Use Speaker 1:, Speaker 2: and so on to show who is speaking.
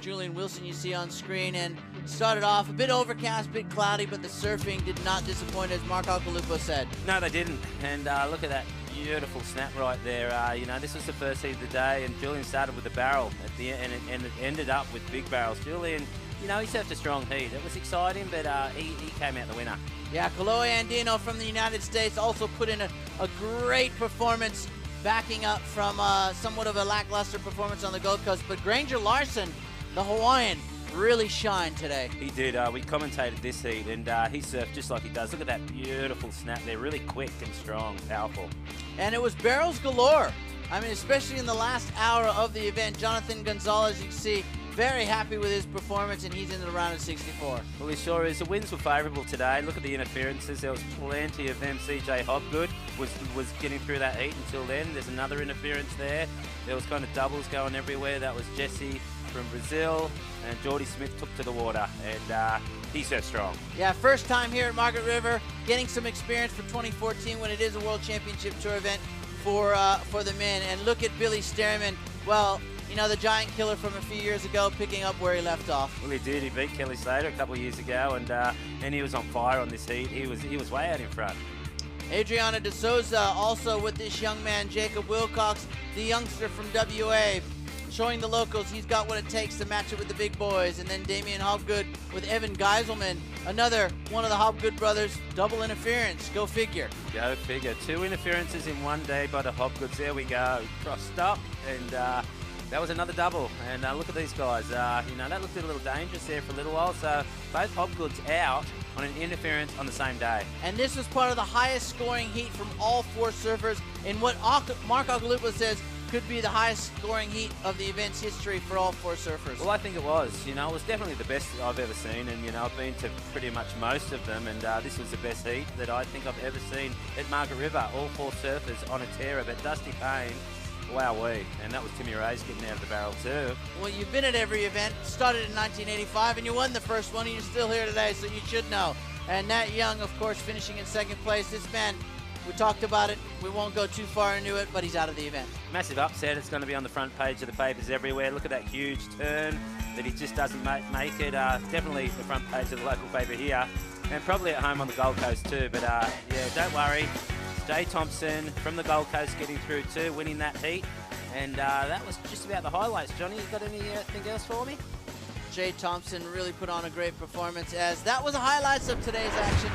Speaker 1: Julian Wilson you see on screen, and started off a bit overcast, a bit cloudy, but the surfing did not disappoint, as Mark Alcalupo said.
Speaker 2: No, they didn't. And look at that beautiful snap right there. You know, this was the first heat of the day, and Julian started with the barrel at the end, and it ended up with big barrels. Julian, you know, he surfed a strong heat. It was exciting, but he came out the winner.
Speaker 1: Yeah, Kalohe Andino from the United States also put in a great performance, backing up from somewhat of a lackluster performance on the Gold Coast. But Granger Larson, the Hawaiian, really shined today.
Speaker 2: He did. We commentated this heat, and he surfed just like he does. Look at that beautiful snap there, really quick and strong, powerful. And
Speaker 1: it was barrels galore. I mean, especially in the last hour of the event. Jonathan Gonzalez, you can see, very happy with his performance, and he's into the round of 64.
Speaker 2: Well, he sure is. The winds were favourable today. Look at the interferences. There was plenty of them. CJ Hobgood was getting through that heat until then. There's another interference there. There was kind of doubles going everywhere. That was Jesse from Brazil, and Geordie Smith took to the water, and he surfed strong.
Speaker 1: Yeah, first time here at Margaret River, getting some experience for 2014 when it is a World Championship Tour event for the men. And look at Billy Sterman. Well, you know, the giant killer from a few years ago, picking up where he left off.
Speaker 2: Well, he did. He beat Kelly Slater a couple of years ago, and he was on fire on this heat. He was way out in front.
Speaker 1: Adriana De Souza also with this young man, Jacob Wilcox, the youngster from WA, showing the locals he's got what it takes to match it with the big boys. And then Damien Hobgood with Evan Geiselman, another one of the Hobgood brothers, double interference. Go figure.
Speaker 2: Go figure. 2 interferences in one day by the Hobgoods. There we go. Crossed up, and that was another double. And look at these guys. You know, that looked a little dangerous there for a little while. So both Hobgoods out on an interference on the same day.
Speaker 1: And this was part of the highest scoring heat from all 4 surfers in what Mark Alcalupo says could be the highest scoring heat of the event's history for all 4 surfers.
Speaker 2: Well, I think it was. You know, it was definitely the best I've ever seen, and you know, I've been to pretty much most of them, and this was the best heat that I think I've ever seen at Margaret River. All 4 surfers on a tear. But Dusty Payne, wowee, and that was Timmy Ray's getting out of the barrel too.
Speaker 1: Well, you've been at every event, started in 1985, and you won the first one, and you're still here today, so you should know. And Nat Young, of course, finishing in 2nd place. This man, we talked about it. We won't go too far into it, but he's out of the event.
Speaker 2: Massive upset. It's going to be on the front page of the papers everywhere. Look at that huge turn that he just doesn't make it. Definitely the front page of the local paper here, and probably at home on the Gold Coast too. But yeah, don't worry. Jay Thompson from the Gold Coast getting through too, winning that heat. And that was just about the highlights. Johnny, you got anything else for me?
Speaker 1: Jay Thompson really put on a great performance, as that was the highlights of today's action.